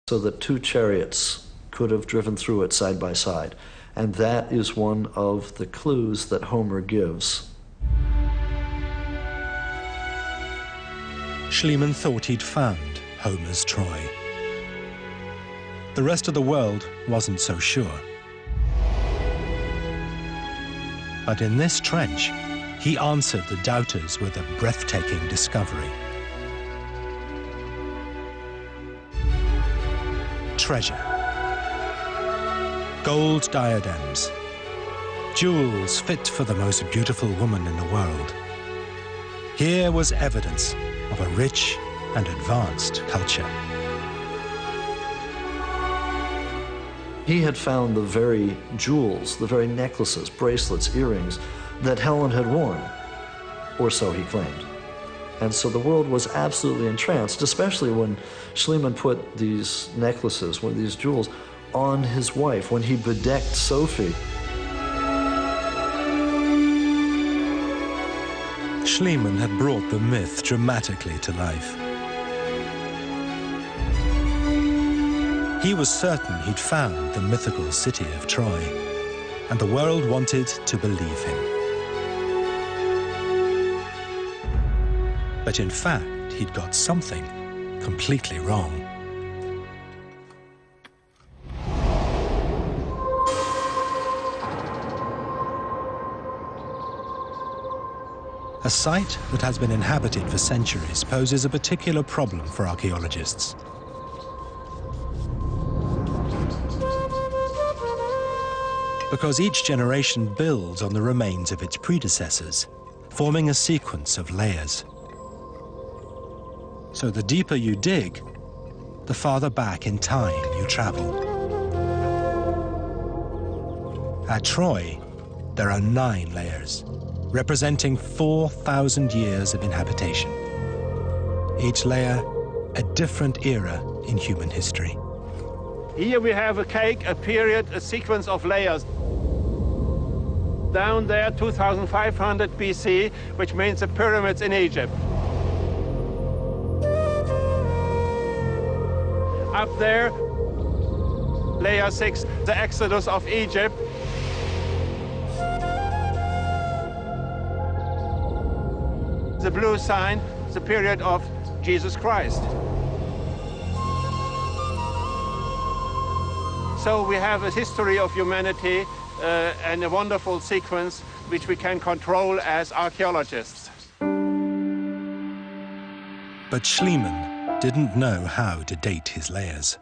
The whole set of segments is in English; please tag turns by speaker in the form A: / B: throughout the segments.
A: so that two chariots could have driven through it side by side. And that is one of the clues that Homer gives.
B: Schliemann thought he'd found Homer's Troy. The rest of the world wasn't so sure. But in this trench, he answered the doubters with a breathtaking discovery. Treasure. Gold diadems. Jewels fit for the most beautiful woman in the world. Here was evidence of a rich and advanced culture.
A: He had found the very jewels, the very necklaces, bracelets, earrings that Helen had worn, or so he claimed. And so the world was absolutely entranced, especially when Schliemann put these necklaces, one of these jewels, on his wife, when he bedecked Sophie.
B: Schliemann had brought the myth dramatically to life. He was certain he'd found the mythical city of Troy, and the world wanted to believe him. But in fact, he'd got something completely wrong. A site that has been inhabited for centuries poses a particular problem for archaeologists. Because each generation builds on the remains of its predecessors, forming a sequence of layers. So the deeper you dig, the farther back in time you travel. At Troy, there are 9 layers, representing 4,000 years of inhabitation. Each layer, a different era in human history.
C: Here we have a cake, a period, a sequence of layers. Down there, 2500 BC, which means the pyramids in Egypt. Up there, layer 6, the Exodus of Egypt. The blue sign, the period of Jesus Christ. So we have a history of humanity and a wonderful sequence which we can control as archaeologists.
B: But Schliemann didn't know how to date his layers.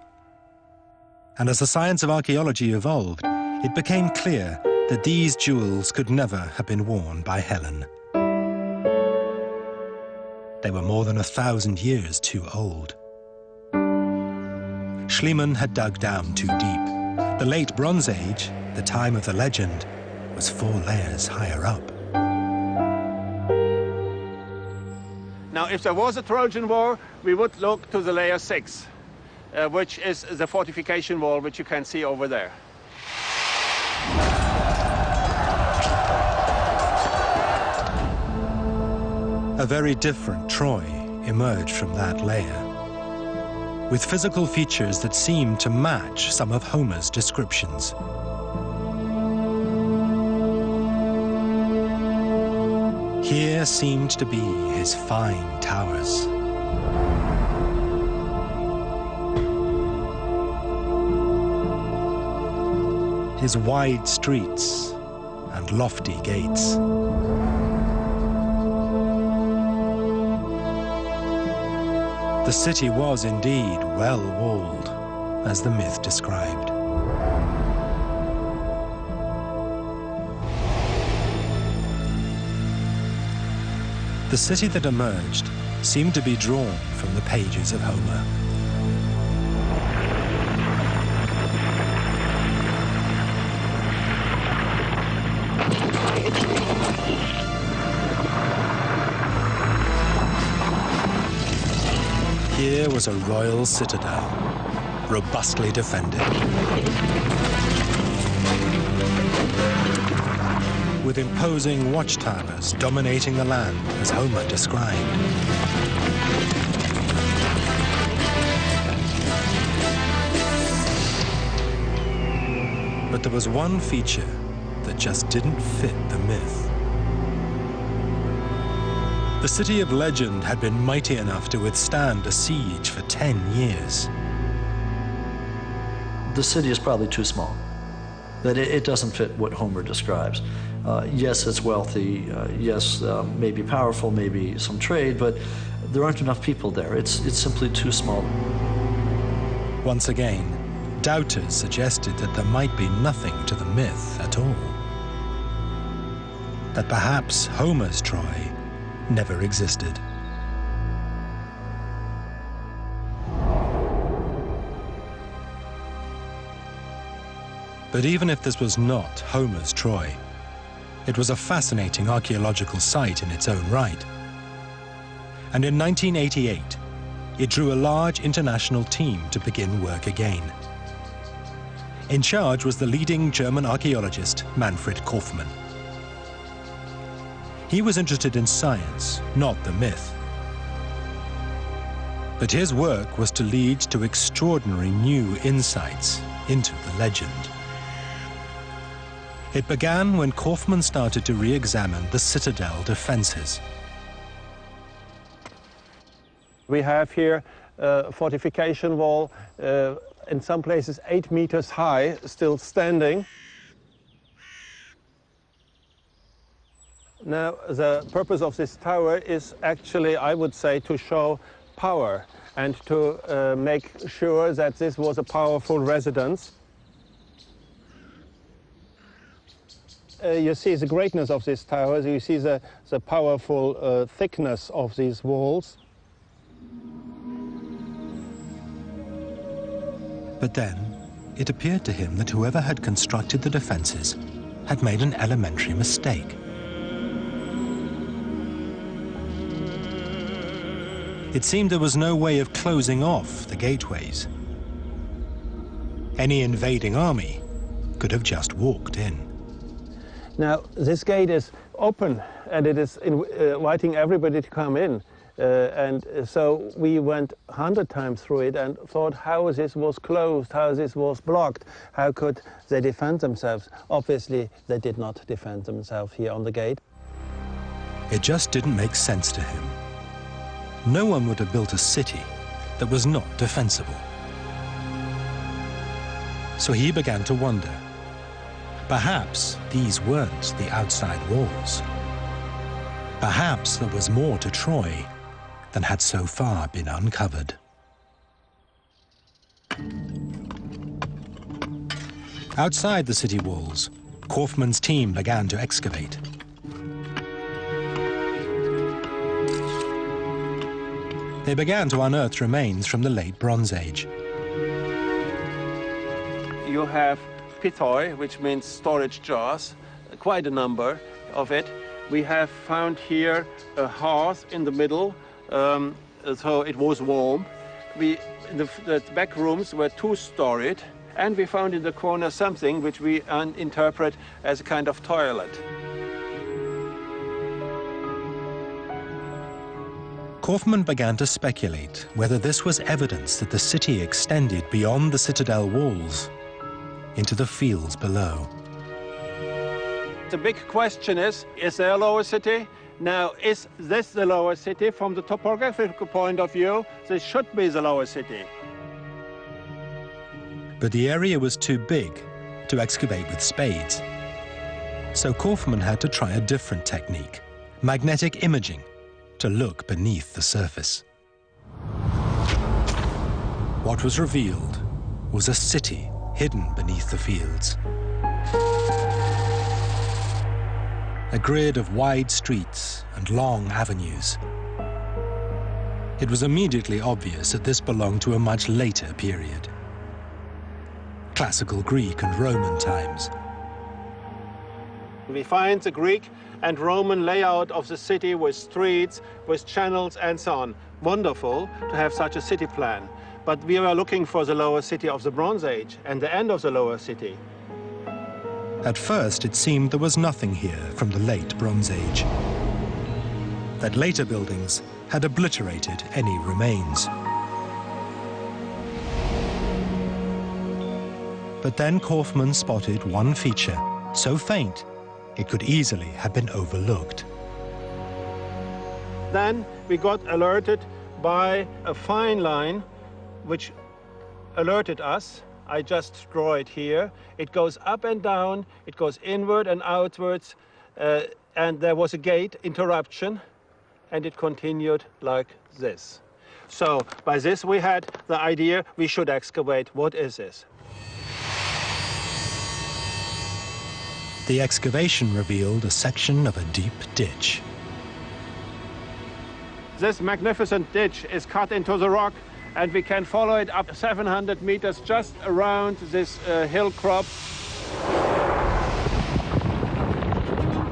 B: And as the science of archaeology evolved, it became clear that these jewels could never have been worn by Helen. They were more than 1,000 years too old. Schliemann had dug down too deep. The late Bronze Age, the time of the legend, was 4 layers higher up.
C: Now, if there was a Trojan War, we would look to the layer 6, which is the fortification wall, which you can see over there.
B: A very different Troy emerged from that layer, with physical features that seemed to match some of Homer's descriptions. Here seemed to be his fine towers. His wide streets and lofty gates. The city was indeed well-walled, as the myth described. The city that emerged seemed to be drawn from the pages of Homer. Here was a royal citadel, robustly defended, with imposing watchtowers dominating the land as Homer described. But there was one feature that just didn't fit the myth. The city of legend had been mighty enough to withstand a siege for 10 years.
A: The city is probably too small, that it doesn't fit what Homer describes. Yes, it's wealthy, yes, maybe powerful, maybe some trade, but there aren't enough people there. It's simply too small.
B: Once again, doubters suggested that there might be nothing to the myth at all. That perhaps Homer's Troy never existed. But even if this was not Homer's Troy, it was a fascinating archaeological site in its own right. And in 1988, it drew a large international team to begin work again. In charge was the leading German archaeologist Mánfrentd Kórfmán. He was interested in science, not the myth. But his work was to lead to extraordinary new insights into the legend. It began when Kórfmán started to re-examine the citadel defenses.
C: We have here a fortification wall, in some places 8 meters high, still standing. Now, the purpose of this tower is actually, I would say, to show power and to make sure that this was a powerful residence. You see the greatness of this tower, you see the powerful thickness of these walls.
B: But then, it appeared to him that whoever had constructed the defenses had made an elementary mistake. It seemed there was no way of closing off the gateways. Any invading army could have just walked in.
C: Now, this gate is open and it is inviting everybody to come in. And so we went 100 times through it and thought how this was closed, how this was blocked, how could they defend themselves? Obviously, they did not defend themselves here on the gate.
B: It just didn't make sense to him. No one would have built a city that was not defensible. So he began to wonder. Perhaps these weren't the outside walls. Perhaps there was more to Troy than had so far been uncovered. Outside the city walls, Kórfmán's team began to excavate. They began to unearth remains from the late Bronze Age.
C: You have pithoi, which means storage jars, quite a number of it. We have found here a hearth in the middle, so it was warm. The back rooms were two-storied, and we found in the corner something which we interpret as a kind of toilet.
B: Kórfmán began to speculate whether this was evidence that the city extended beyond the citadel walls into the fields below.
C: The big question is there a lower city? Now, is this the lower city? From the topographical point of view, this should be the lower city.
B: But the area was too big to excavate with spades. So Kórfmán had to try a different technique, magnetic imaging, to look beneath the surface. What was revealed was a city hidden beneath the fields. A grid of wide streets and long avenues. It was immediately obvious that this belonged to a much later period. Classical Greek and Roman times.
C: We find the Greek and Roman layout of the city with streets, with channels and so on. Wonderful to have such a city plan. But we were looking for the lower city of the Bronze Age and the end of the lower city.
B: At first, it seemed there was nothing here from the late Bronze Age. That later buildings had obliterated any remains. But then Kόρfman spotted one feature, so faint it could easily have been overlooked.
C: Then we got alerted by a fine line which alerted us. I just draw it here. It goes up and down, it goes inward and outwards, and there was a gate interruption, and it continued like this. So by this we had the idea we should excavate. What is this?
B: The excavation revealed a section of a deep ditch.
C: This magnificent ditch is cut into the rock, and we can follow it up 700 meters just around this hill crop.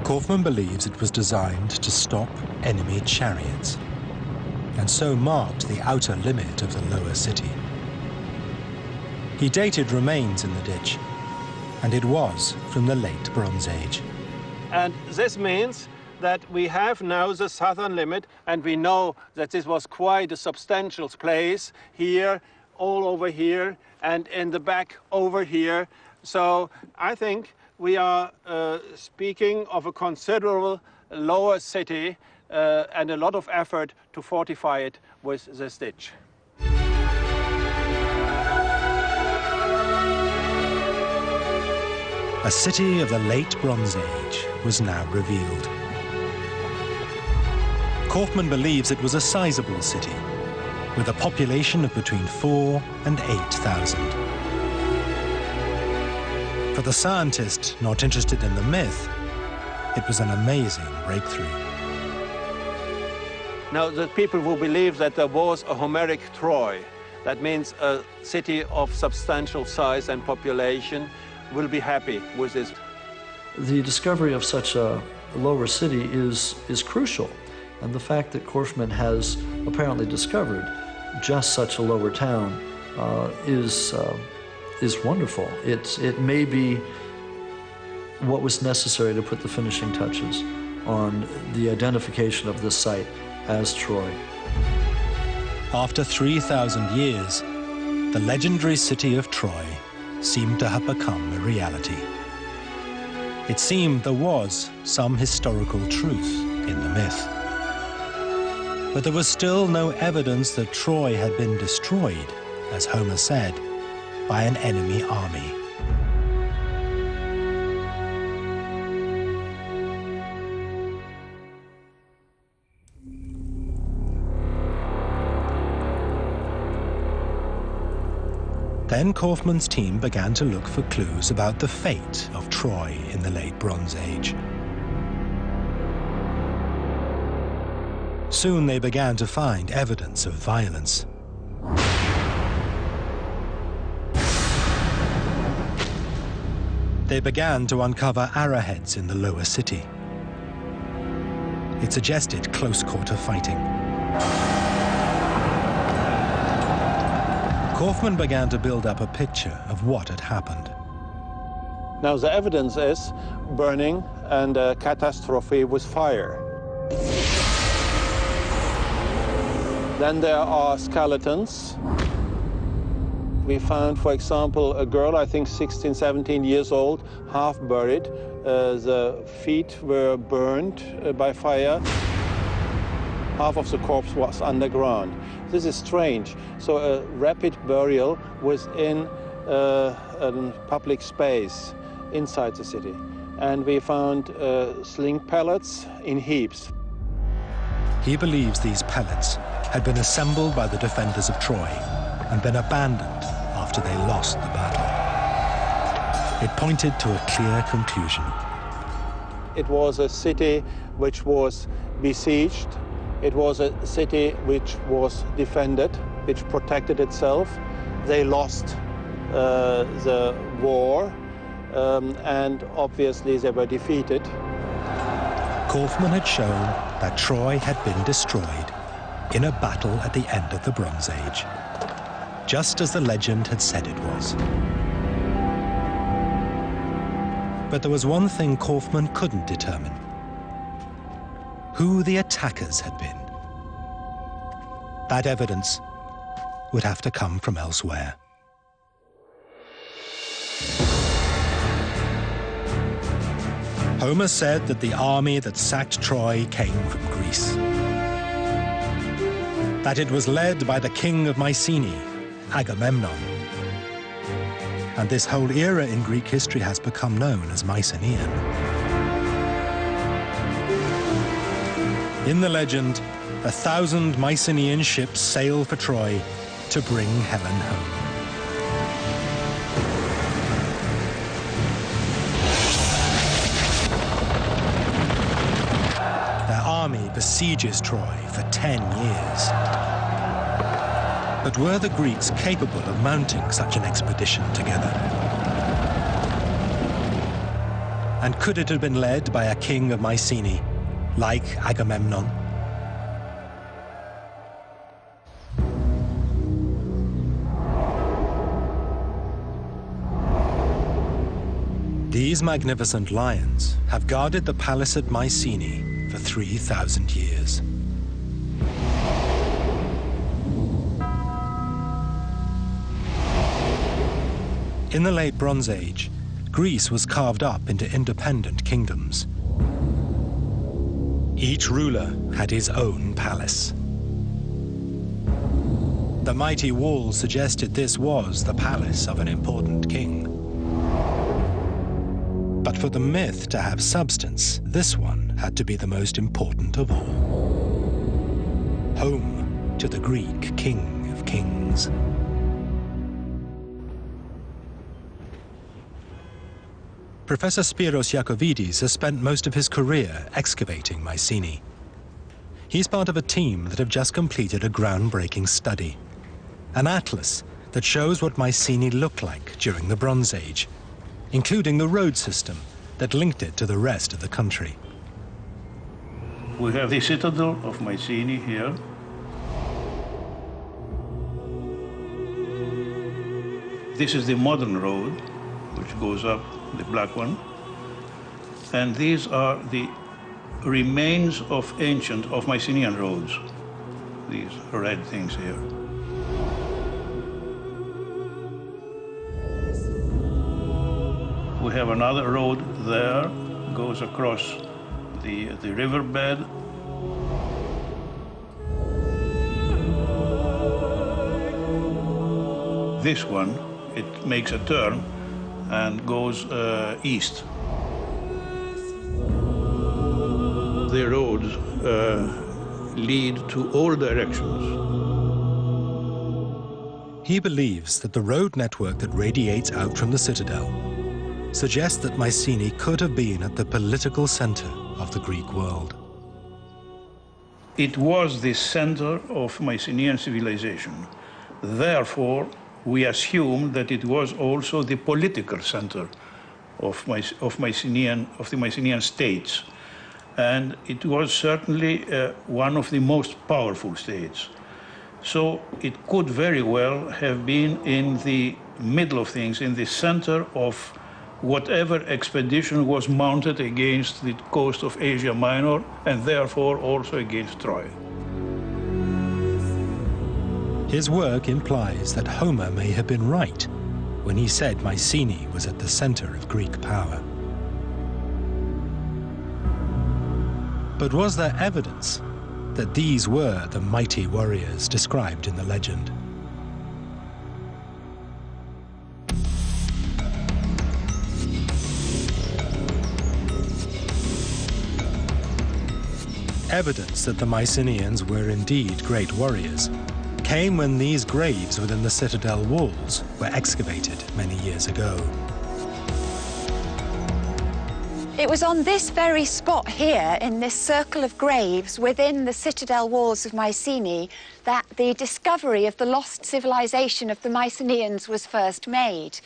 B: Kόρfman believes it was designed to stop enemy chariots, and so marked the outer limit of the lower city. He dated remains in the ditch, and it was from the late Bronze Age.
C: And this means that we have now the southern limit, and we know that this was quite a substantial place here, all over here, and in the back over here. So I think we are speaking of a considerable lower city and a lot of effort to fortify it with this ditch.
B: A city of the late Bronze Age was now revealed. Kόρfman believes it was a sizable city, with a population of between 4,000 and 8,000. For the scientist not interested in the myth, it was an amazing breakthrough.
C: Now, the people who believe that there was a Homeric Troy, that means a city of substantial size and population, will be happy with this.
A: The discovery of such a lower city is crucial, and the fact that Kόρfman has apparently discovered just such a lower town is wonderful. It may be what was necessary to put the finishing touches on the identification of this site as Troy.
B: After 3,000 years, the legendary city of Troy seemed to have become a reality. It seemed there was some historical truth in the myth. But there was still no evidence that Troy had been destroyed, as Homer said, by an enemy army. Then Kόρfman's team began to look for clues about the fate of Troy in the late Bronze Age. Soon they began to find evidence of violence. They began to uncover arrowheads in the lower city. It suggested close-quarter fighting. Kόρfman began to build up a picture of what had happened.
C: Now, the evidence is burning and a catastrophe with fire. Then there are skeletons. We found, for example, a girl, I think 16, 17 years old, half buried. The feet were burned by fire. Half of the corpse was underground. This is strange. So a rapid burial within a public space inside the city. And we found sling pellets in heaps.
B: He believes these pellets had been assembled by the defenders of Troy and been abandoned after they lost the battle. It pointed to a clear conclusion.
C: It was a city which was besieged. It was a city which was defended, which protected itself. They lost the war, and obviously they were defeated.
B: Kόρfman had shown that Troy had been destroyed in a battle at the end of the Bronze Age, just as the legend had said it was. But there was one thing Kόρfman couldn't determine: who the attackers had been. That evidence would have to come from elsewhere. Homer said that the army that sacked Troy came from Greece, that it was led by the king of Mycenae, Agamemnon. And this whole era in Greek history has become known as Mycenaean. In the legend, 1,000 Mycenaean ships sail for Troy to bring Helen home. Their army besieges Troy for 10 years. But were the Greeks capable of mounting such an expedition together? And could it have been led by a king of Mycenae, like Agamemnon? These magnificent lions have guarded the palace at Mycenae for 3,000 years. In the late Bronze Age, Greece was carved up into independent kingdoms. Each ruler had his own palace. The mighty walls suggested this was the palace of an important king. But for the myth to have substance, this one had to be the most important of all. Home to the Greek king of kings. Professor Spiros Iacovidis has spent most of his career excavating Mycenae. He's part of a team that have just completed a groundbreaking study, an atlas that shows what Mycenae looked like during the Bronze Age, including the road system that linked it to the rest of the country.
D: We have the citadel of Mycenae here. This is the modern road, which goes up, the black one. And these are the remains of Mycenaean roads, these red things here. We have another road there, goes across the riverbed. This one, it makes a turn and goes east. The roads lead to all directions.
B: He believes that the road network that radiates out from the citadel suggests that Mycenae could have been at the political center of the Greek world.
D: It was the center of Mycenaean civilization. Therefore, we assume that it was also the political center of the Mycenaean states. And it was certainly one of the most powerful states. So it could very well have been in the middle of things, in the center of whatever expedition was mounted against the coast of Asia Minor, and therefore also against Troy.
B: His work implies that Homer may have been right when he said Mycenae was at the center of Greek power. But was there evidence that these were the mighty warriors described in the legend? Evidence that the Mycenaeans were indeed great warriors came when these graves within the citadel walls were excavated many years ago.
E: It was on this very spot here, in this circle of graves within the citadel walls of Mycenae, that the discovery of the lost civilization of the Mycenaeans was first made.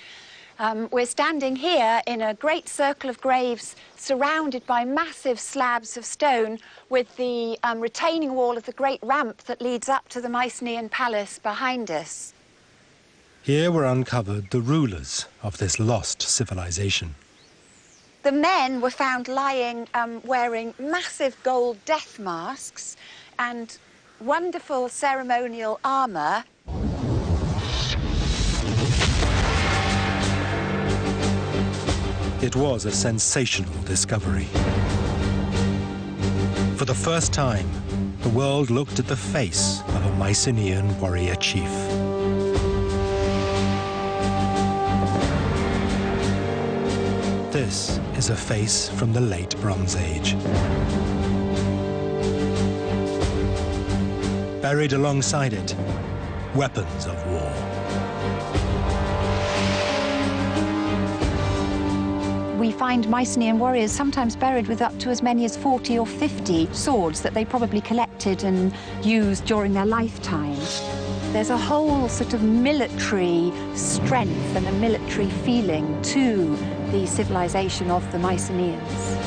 E: We're standing here in a great circle of graves surrounded by massive slabs of stone with the retaining wall of the great ramp that leads up to the Mycenaean palace behind us.
B: Here were uncovered the rulers of this lost civilization.
E: The men were found lying wearing massive gold death masks and wonderful ceremonial armor.
B: It It was a sensational discovery. For the first time, the world looked at the face of a Mycenaean warrior chief. This is a face from the late Bronze Age. Buried alongside it, weapons of war.
E: We find Mycenaean warriors sometimes buried with up to as many as 40 or 50 swords that they probably collected and used during their lifetime. There's a whole sort of military strength and a military feeling to the civilization of the Mycenaeans.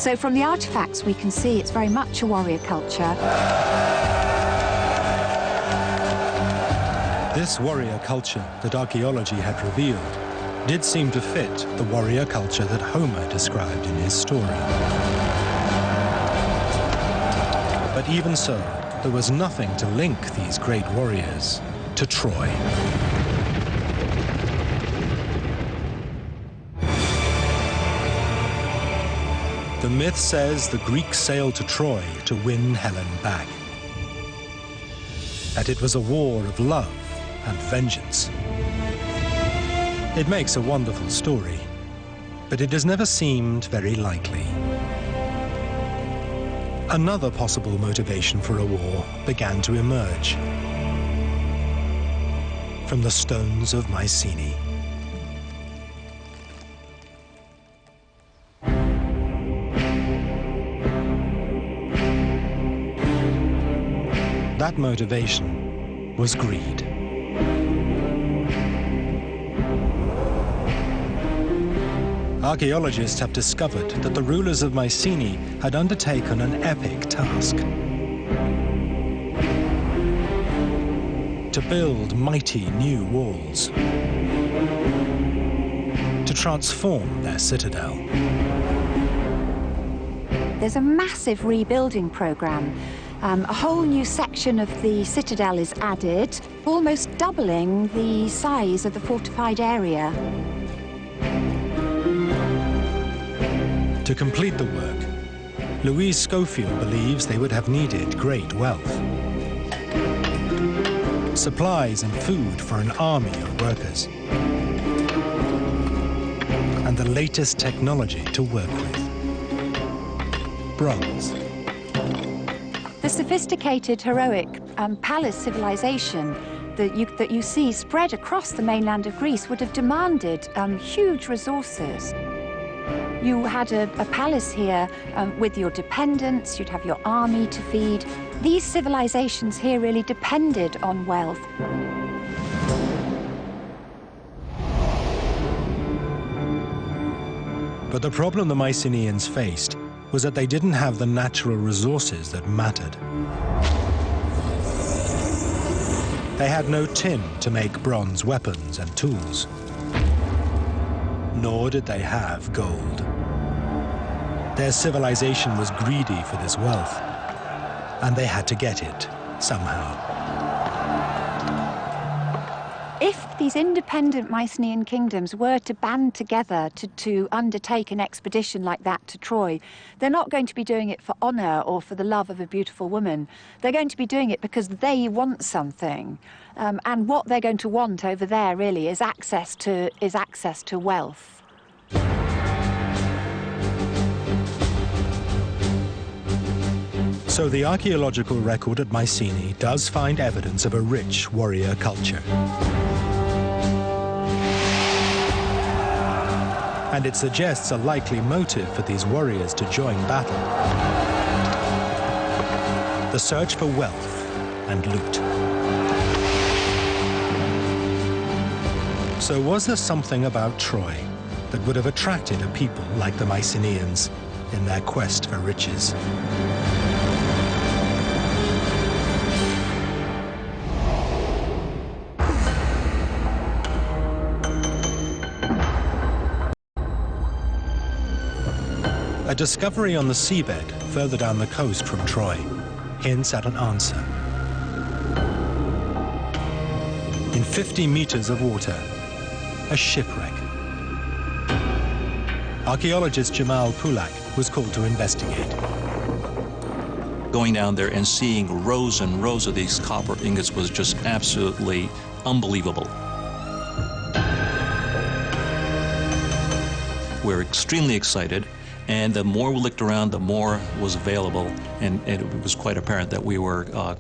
E: So from the artifacts we can see it's very much a warrior culture.
B: This warrior culture that archaeology had revealed did seem to fit the warrior culture that Homer described in his story. But even so, there was nothing to link these great warriors to Troy. The myth says the Greeks sailed to Troy to win Helen back. That it was a war of love and vengeance. It makes a wonderful story, but it has never seemed very likely. Another possible motivation for a war began to emerge from the stones of Mycenae. That motivation was greed. Archaeologists have discovered that the rulers of Mycenae had undertaken an epic task: to build mighty new walls, to transform their citadel.
E: There's a massive rebuilding program. A whole new section of the citadel is added, almost doubling the size of the fortified area.
B: To complete the work, Louise Schofield believes they would have needed great wealth. Supplies and food for an army of workers. And the latest technology to work with: bronze.
E: The sophisticated, heroic palace civilization that you see spread across the mainland of Greece would have demanded huge resources. You had a palace here with your dependents, you'd have your army to feed. These civilizations here really depended on wealth.
B: But the problem the Mycenaeans faced was that they didn't have the natural resources that mattered. They had no tin to make bronze weapons and tools. Nor did they have gold. Their civilization was greedy for this wealth, and they had to get it somehow.
E: If these independent Mycenaean kingdoms were to band together to undertake an expedition like that to Troy, they're not going to be doing it for honor or for the love of a beautiful woman. They're going to be doing it because they want something. And what they're going to want over there really is access to wealth.
B: So the archaeological record at Mycenae does find evidence of a rich warrior culture. And it suggests a likely motive for these warriors to join battle: the search for wealth and loot. So was there something about Troy that would have attracted a people like the Mycenaeans in their quest for riches? A discovery on the seabed further down the coast from Troy hints at an answer. In 50 meters of water, a shipwreck. archaeologist Jamal Pulak was called to investigate.
F: Going down there and seeing rows and rows of these copper ingots was just absolutely unbelievable. We're extremely excited, and the more we looked around, the more was available, and it was quite apparent that we were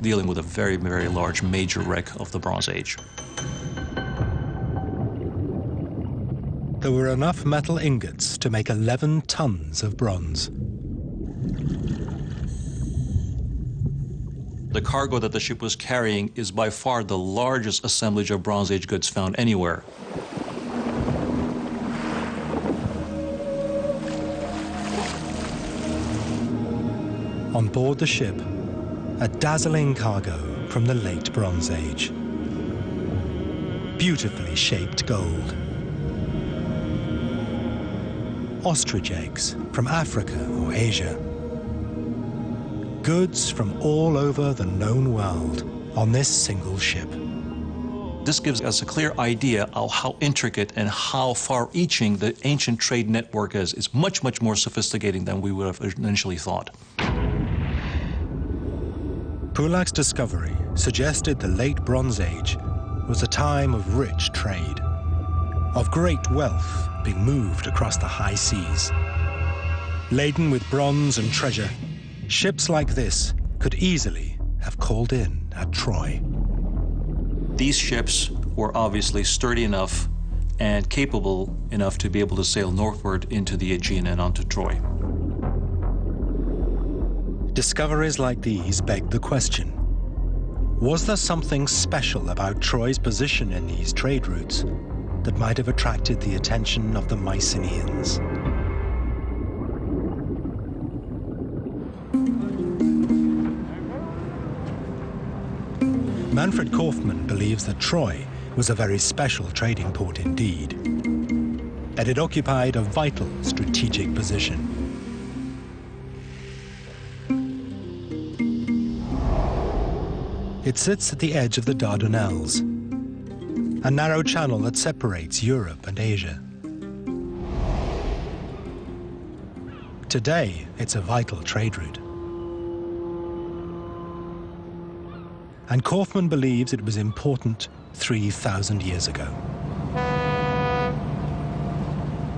F: dealing with a very, very large major wreck of the Bronze Age.
B: There were enough metal ingots to make 11 tons of bronze.
F: The cargo that the ship was carrying is by far the largest assemblage of Bronze Age goods found anywhere.
B: On board the ship, a dazzling cargo from the late Bronze Age. Beautifully shaped gold. Ostrich eggs from Africa or Asia. Goods from all over the known world on this single ship.
F: This gives us a clear idea of how intricate and how far-reaching the ancient trade network is. It's much, much more sophisticated than we would have initially thought.
B: Pulak's discovery suggested the late Bronze Age was a time of rich trade, of great wealth being moved across the high seas. Laden with bronze and treasure, ships like this could easily have called in at Troy.
F: These ships were obviously sturdy enough and capable enough to be able to sail northward into the Aegean and onto Troy.
B: Discoveries like these beg the question, was there something special about Troy's position in these trade routes that might have attracted the attention of the Mycenaeans? Mánfręd Kórfmán believes that Troy was a very special trading port indeed, that it occupied a vital strategic position. It sits at the edge of the Dardanelles, a narrow channel that separates Europe and Asia. Today, it's a vital trade route. And Kórfmán believes it was important 3,000 years ago.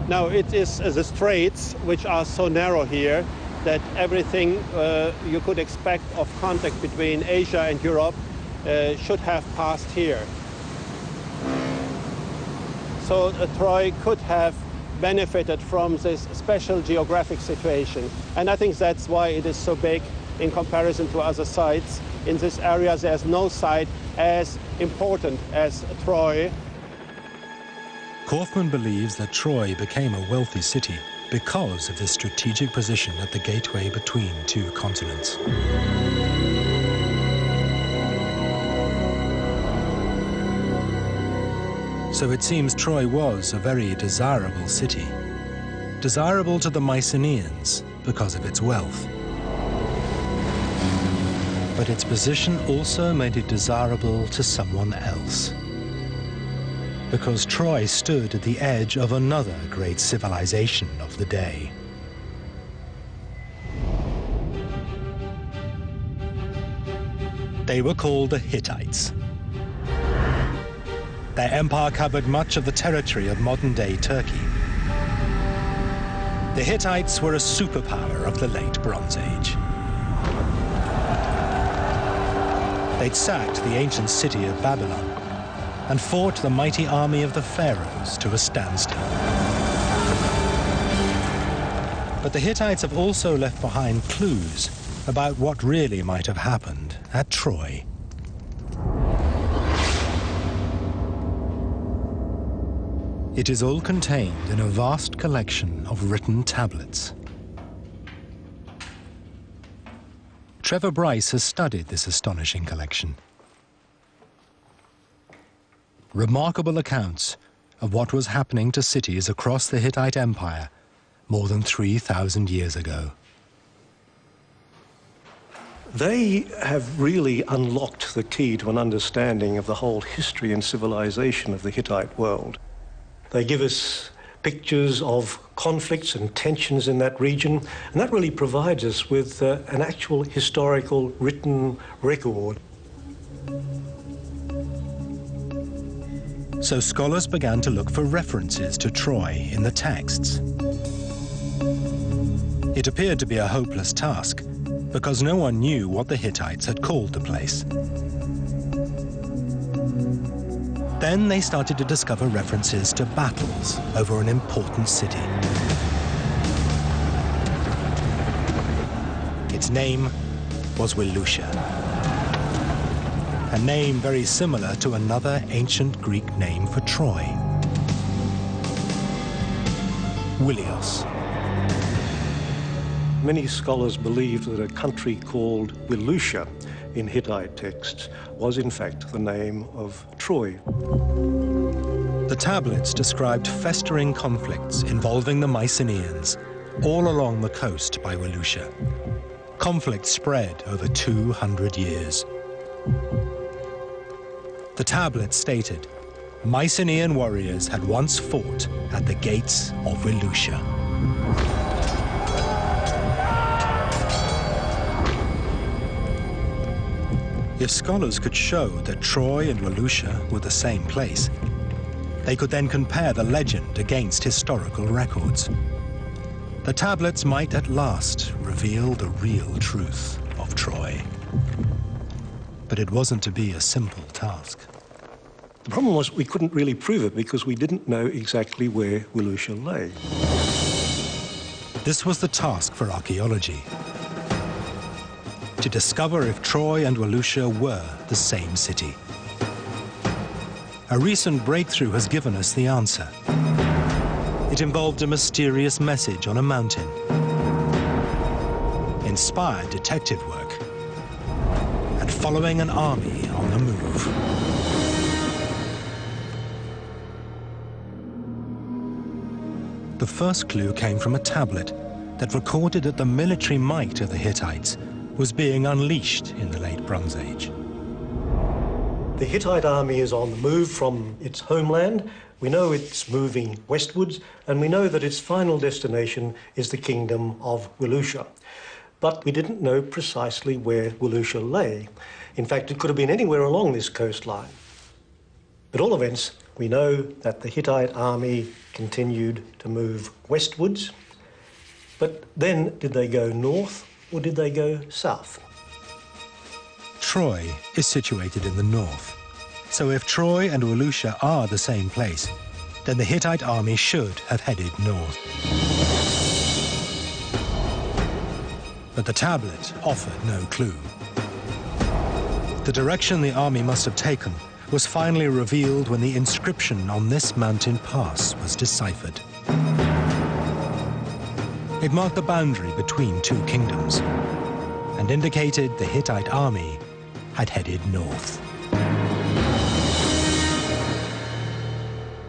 C: Now it is the straits which are so narrow here that everything you could expect of contact between Asia and Europe should have passed here. So Troy could have benefited from this special geographic situation. And I think that's why it is so big in comparison to other sites. In this area, there's no site as important as Troy.
B: Kórfmán believes that Troy became a wealthy city because of this strategic position at the gateway between two continents. So it seems Troy was a very desirable city. Desirable to the Mycenaeans because of its wealth. But its position also made it desirable to someone else. Because Troy stood at the edge of another great civilization of the day. They were called the Hittites. Their empire covered much of the territory of modern-day Turkey. The Hittites were a superpower of the late Bronze Age. They'd sacked the ancient city of Babylon and fought the mighty army of the pharaohs to a standstill. But the Hittites have also left behind clues about what really might have happened at Troy. It is all contained in a vast collection of written tablets. Trevor Bryce has studied this astonishing collection. Remarkable accounts of what was happening to cities across the Hittite Empire more than 3,000 years ago.
G: They have really unlocked the key to an understanding of the whole history and civilization of the Hittite world. They give us pictures of conflicts and tensions in that region, and that really provides us with an actual historical written record.
B: So scholars began to look for references to Troy in the texts. It appeared to be a hopeless task, because no one knew what the Hittites had called the place. Then they started to discover references to battles over an important city. Its name was Wilusha, a name very similar to another ancient Greek name for Troy, Wilios.
G: Many scholars believed that a country called Wilusha in Hittite texts was in fact the name of Troy.
B: The tablets described festering conflicts involving the Mycenaeans all along the coast by Wilusha. Conflict spread over 200 years. The tablets stated, Mycenaean warriors had once fought at the gates of Wilusha. If scholars could show that Troy and Wilusha were the same place, they could then compare the legend against historical records. The tablets might at last reveal the real truth of Troy. But it wasn't to be a simple task.
G: The problem was we couldn't really prove it because we didn't know exactly where Wilusha lay.
B: This was the task for archaeology, to discover if Troy and Wilusha were the same city. A recent breakthrough has given us the answer. It involved a mysterious message on a mountain, inspired detective work, and following an army on the move. The first clue came from a tablet that recorded that the military might of the Hittites was being unleashed in the late Bronze Age.
G: The Hittite army is on the move from its homeland. We know it's moving westwards, and we know that its final destination is the kingdom of Wilusha. But we didn't know precisely where Wilusha lay. In fact, it could have been anywhere along this coastline. At all events, we know that the Hittite army continued to move westwards. But then, did they go north or did they go south?
B: Troy is situated in the north. So if Troy and Wilusha are the same place, then the Hittite army should have headed north. But the tablet offered no clue. The direction the army must have taken was finally revealed when the inscription on this mountain pass was deciphered. It marked the boundary between two kingdoms and indicated the Hittite army had headed north.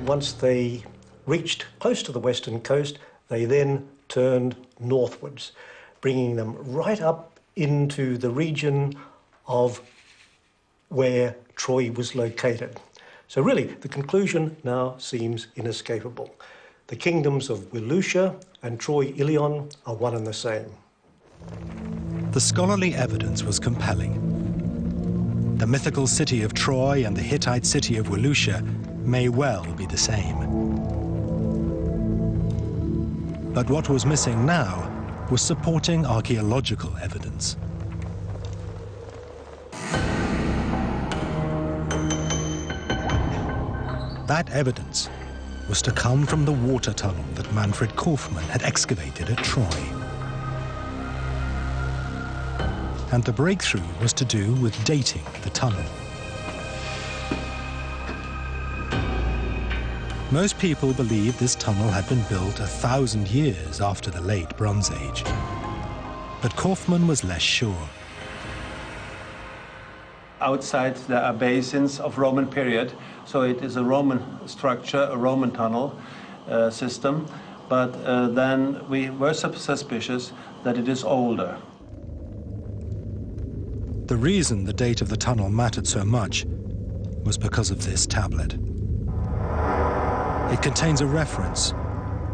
G: Once they reached close to the western coast, they then turned northwards, bringing them right up into the region of where Troy was located. So really, the conclusion now seems inescapable. The kingdoms of Wilusha and Troy Ilion are one and the same.
B: The scholarly evidence was compelling. The mythical city of Troy and the Hittite city of Wilusha may well be the same. But what was missing now was supporting archaeological evidence. That evidence was to come from the water tunnel that Mánfrentd Kórfmán had excavated at Troy. And the breakthrough was to do with dating the tunnel. Most people believe this tunnel had been built 1,000 years after the late Bronze Age. But Kórfmán was less sure.
C: Outside there are basins of Roman period, so it is a Roman structure, a Roman tunnel system, but then we were suspicious that it is older.
B: The reason the date of the tunnel mattered so much was because of this tablet. It contains a reference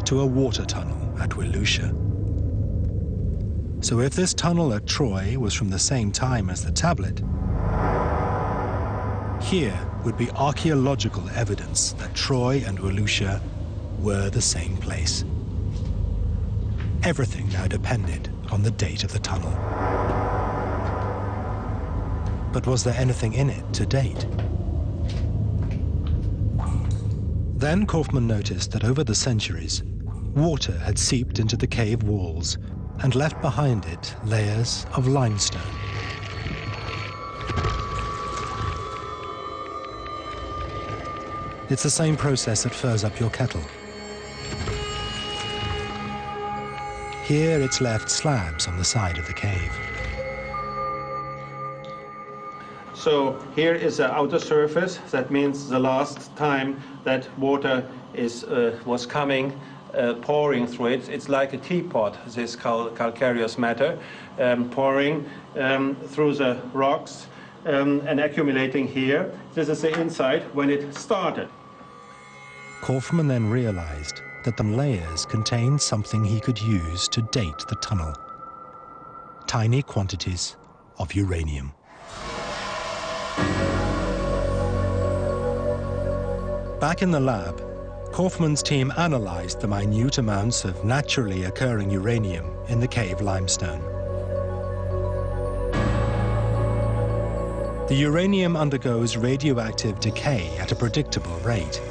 B: to a water tunnel at Wilusha. So if this tunnel at Troy was from the same time as the tablet, here would be archaeological evidence that Troy and Wilusha were the same place. Everything now depended on the date of the tunnel. But was there anything in it to date? Then Kόρφμαν noticed that over the centuries, water had seeped into the cave walls and left behind it layers of limestone. It's the same process that furs up your kettle. Here it's left slabs on the side of the cave.
C: So here is the outer surface. That means the last time that water was coming, pouring through it. It's like a teapot, this calcareous matter, pouring through the rocks and accumulating here. This is the inside when it started.
B: Kόρφμαν then realized that the layers contained something he could use to date the tunnel. Tiny quantities of uranium. Back in the lab, Kόρφmαν's team analyzed the minute amounts of naturally occurring uranium in the cave limestone. The uranium undergoes radioactive decay at a predictable rate.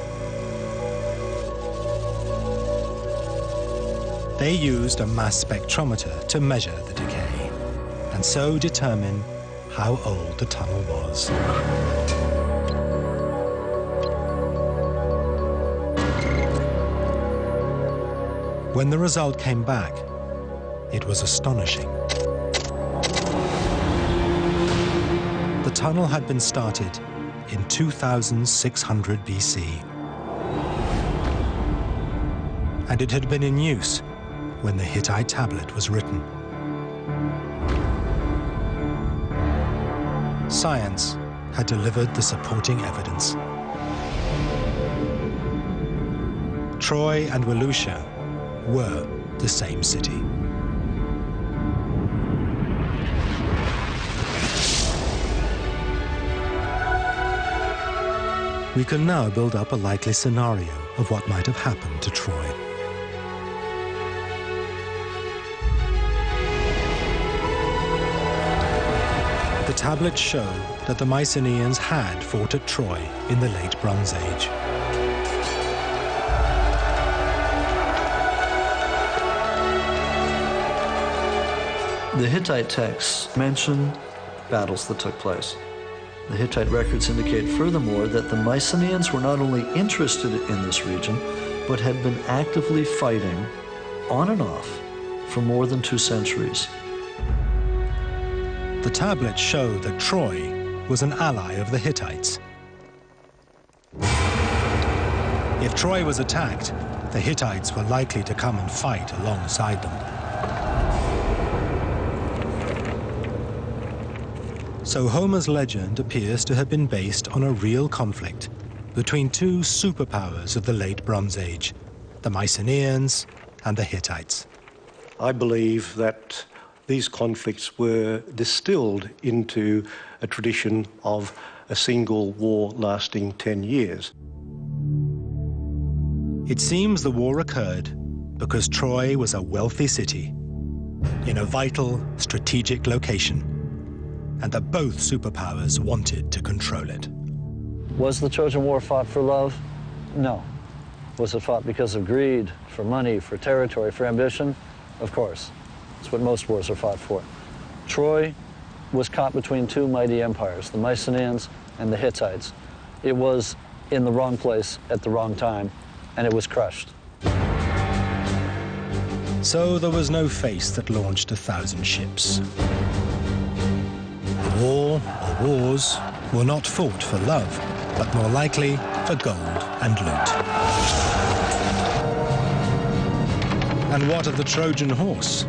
B: They used a mass spectrometer to measure the decay, and so determine how old the tunnel was. When the result came back, it was astonishing. The tunnel had been started in 2600 BC, and it had been in use when the Hittite tablet was written. Science had delivered the supporting evidence. Troy and Wilusha were the same city. We can now build up a likely scenario of what might have happened to Troy. The tablets show that the Mycenaeans had fought at Troy in the late Bronze Age.
A: The Hittite texts mention battles that took place. The Hittite records indicate furthermore that the Mycenaeans were not only interested in this region, but had been actively fighting on and off for more than 2 centuries.
B: The tablets show that Troy was an ally of the Hittites. If Troy was attacked, the Hittites were likely to come and fight alongside them. So Homer's legend appears to have been based on a real conflict between 2 superpowers of the late Bronze Age, the Mycenaeans and the Hittites.
G: I believe that these conflicts were distilled into a tradition of a single war lasting 10 years.
B: It seems the war occurred because Troy was a wealthy city in a vital strategic location, and that both superpowers wanted to control it.
H: Was the Trojan War fought for love? No. Was it fought because of greed, for money, for territory, for ambition? Of course. It's what most wars are fought for. Troy was caught between 2 mighty empires, the Mycenaeans and the Hittites. It was in the wrong place at the wrong time, and it was crushed.
B: So there was no face that launched 1,000 ships. The war, or wars, were not fought for love, but more likely for gold and loot. And what of the Trojan horse?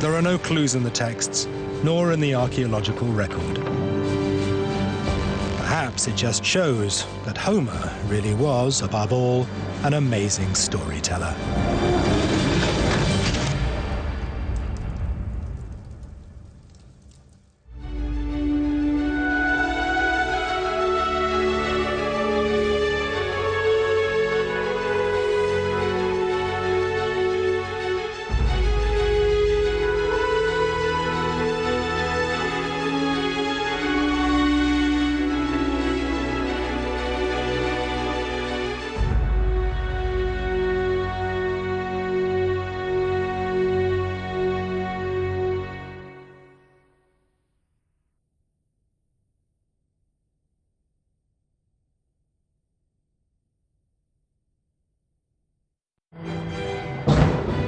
B: There are no clues in the texts, nor in the archaeological record. Perhaps it just shows that Homer really was, above all, an amazing storyteller.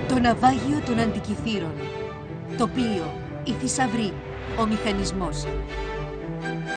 I: Το ναυάγιο των Αντικυθύρων. Το πλοίο, η θησαυρή, ο μηχανισμός.